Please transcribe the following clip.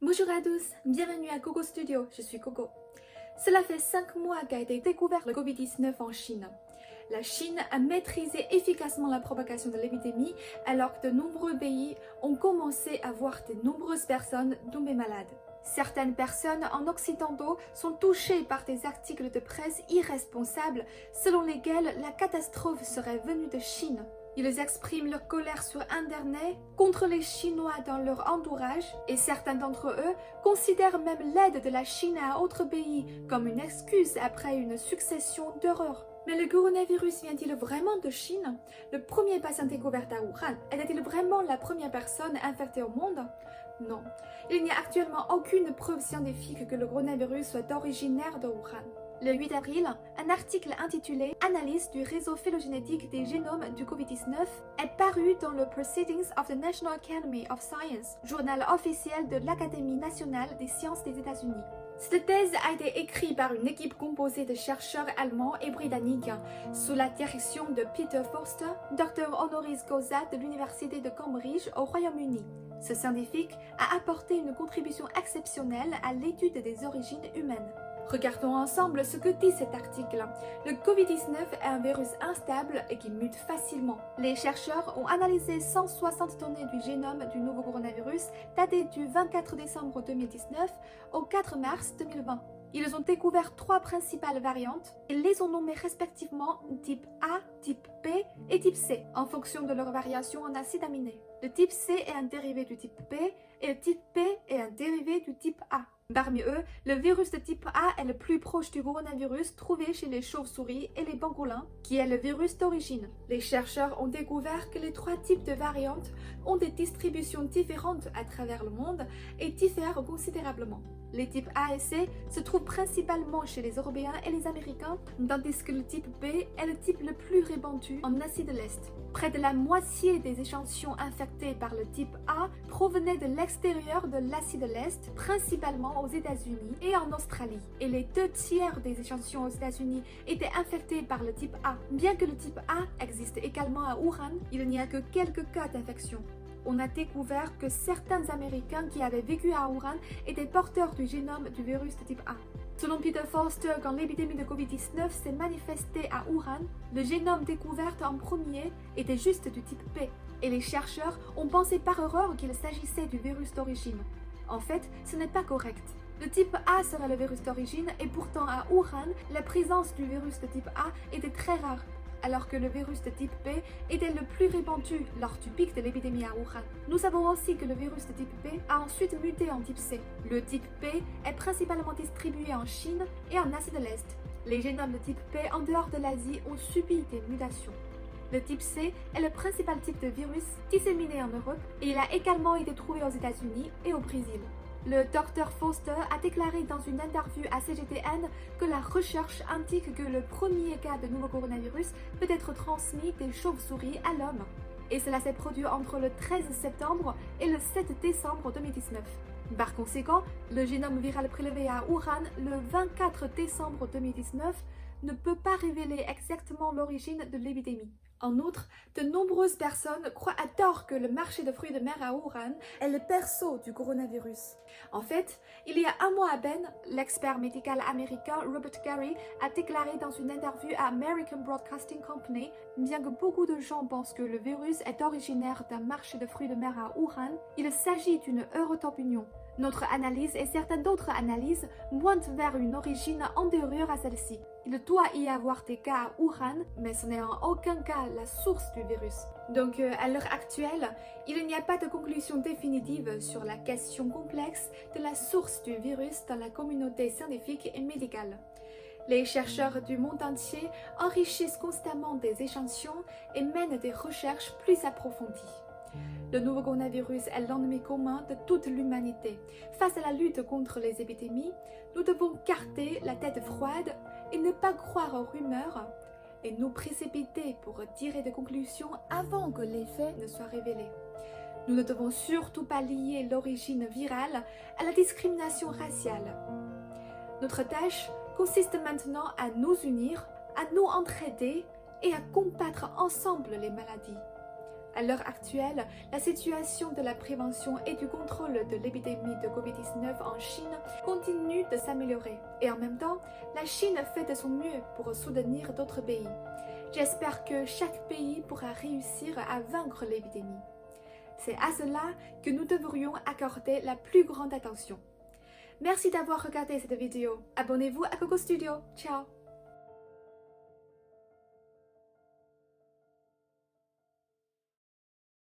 Bonjour à tous, bienvenue à Coco Studio, je suis Coco. Cela fait 5 mois qu'a été découvert le Covid-19 en Chine. La Chine a maîtrisé efficacement la propagation de l'épidémie alors que de nombreux pays ont commencé à voir de nombreuses personnes tomber malades. Certaines personnes en occidentaux sont touchées par des articles de presse irresponsables selon lesquels la catastrophe serait venue de Chine. Ils expriment leur colère sur Internet contre les Chinois dans leur entourage et certains d'entre eux considèrent même l'aide de la Chine à autres pays comme une excuse après une succession d'horreurs. Mais le coronavirus vient-il vraiment de Chine? Le premier patient découvert à Wuhan était-il vraiment la première personne infectée au monde? Non, il n'y a actuellement aucune preuve scientifique que le coronavirus soit originaire de Wuhan. Le 8 avril, un article intitulé « Analyse du réseau phylogénétique des génomes du Covid-19 » est paru dans le Proceedings of the National Academy of Science, journal officiel de l'Académie nationale des sciences des États-Unis. Cette thèse a été écrite par une équipe composée de chercheurs allemands et britanniques, sous la direction de Peter Forster, docteur honoris causa de l'Université de Cambridge au Royaume-Uni. Ce scientifique a apporté une contribution exceptionnelle à l'étude des origines humaines. Regardons ensemble ce que dit cet article. Le Covid-19 est un virus instable et qui mute facilement. Les chercheurs ont analysé 160 données du génome du nouveau coronavirus daté du 24 décembre 2019 au 4 mars 2020. Ils ont découvert 3 principales variantes et les ont nommées respectivement type A, type B et type C en fonction de leur variation en acides aminés. Le type C est un dérivé du type B et le type B est un dérivé du type A. Parmi eux, le virus de type A est le plus proche du coronavirus trouvé chez les chauves-souris et les pangolins, qui est le virus d'origine. Les chercheurs ont découvert que les 3 types de variantes ont des distributions différentes à travers le monde et diffèrent considérablement. Les types A et C se trouvent principalement chez les Européens et les Américains, tandis que le type B est le type le plus répandu en Asie de l'Est. Près de la moitié des échantillons infectés par le type A provenaient de l'extérieur de l'Asie de l'Est, principalement aux États-Unis et en Australie. Et les 2 tiers des échantillons aux États-Unis étaient infectés par le type A. Bien que le type A existe également à Wuhan, il n'y a que quelques cas d'infection. On a découvert que certains Américains qui avaient vécu à Wuhan étaient porteurs du génome du virus de type A. Selon Peter Forster, quand l'épidémie de Covid-19 s'est manifestée à Wuhan, le génome découvert en premier était juste du type P, et les chercheurs ont pensé par erreur qu'il s'agissait du virus d'origine. En fait, ce n'est pas correct. Le type A serait le virus d'origine et pourtant à Wuhan, la présence du virus de type A était très rare, alors que le virus de type B était le plus répandu lors du pic de l'épidémie à Wuhan. Nous savons aussi que le virus de type B a ensuite muté en type C. Le type B est principalement distribué en Chine et en Asie de l'Est. Les génomes de type B en dehors de l'Asie ont subi des mutations. Le type C est le principal type de virus disséminé en Europe et il a également été trouvé aux États-Unis et au Brésil. Le Dr Forster a déclaré dans une interview à CGTN que la recherche indique que le premier cas de nouveau coronavirus peut être transmis des chauves-souris à l'homme. Et cela s'est produit entre le 13 septembre et le 7 décembre 2019. Par conséquent, le génome viral prélevé à Wuhan le 24 décembre 2019 ne peut pas révéler exactement l'origine de l'épidémie. En outre, de nombreuses personnes croient à tort que le marché de fruits de mer à Wuhan est le berceau du coronavirus. En fait, il y a un mois à peine, l'expert médical américain Robert Garry a déclaré dans une interview à American Broadcasting Company, bien que beaucoup de gens pensent que le virus est originaire d'un marché de fruits de mer à Wuhan, il s'agit d'une erreur d'opinion. Notre analyse et certaines d'autres analyses pointent vers une origine antérieure à celle-ci. Il doit y avoir des cas à Wuhan, mais ce n'est en aucun cas la source du virus. Donc à l'heure actuelle, il n'y a pas de conclusion définitive sur la question complexe de la source du virus dans la communauté scientifique et médicale. Les chercheurs du monde entier enrichissent constamment des échantillons et mènent des recherches plus approfondies. Le nouveau coronavirus est l'ennemi commun de toute l'humanité. Face à la lutte contre les épidémies, nous devons garder la tête froide et ne pas croire aux rumeurs et nous précipiter pour tirer des conclusions avant que les faits ne soient révélés. Nous ne devons surtout pas lier l'origine virale à la discrimination raciale. Notre tâche consiste maintenant à nous unir, à nous entraider et à combattre ensemble les maladies. À l'heure actuelle, la situation de la prévention et du contrôle de l'épidémie de Covid-19 en Chine continue de s'améliorer. Et en même temps, la Chine fait de son mieux pour soutenir d'autres pays. J'espère que chaque pays pourra réussir à vaincre l'épidémie. C'est à cela que nous devrions accorder la plus grande attention. Merci d'avoir regardé cette vidéo. Abonnez-vous à Coco Studio. Ciao!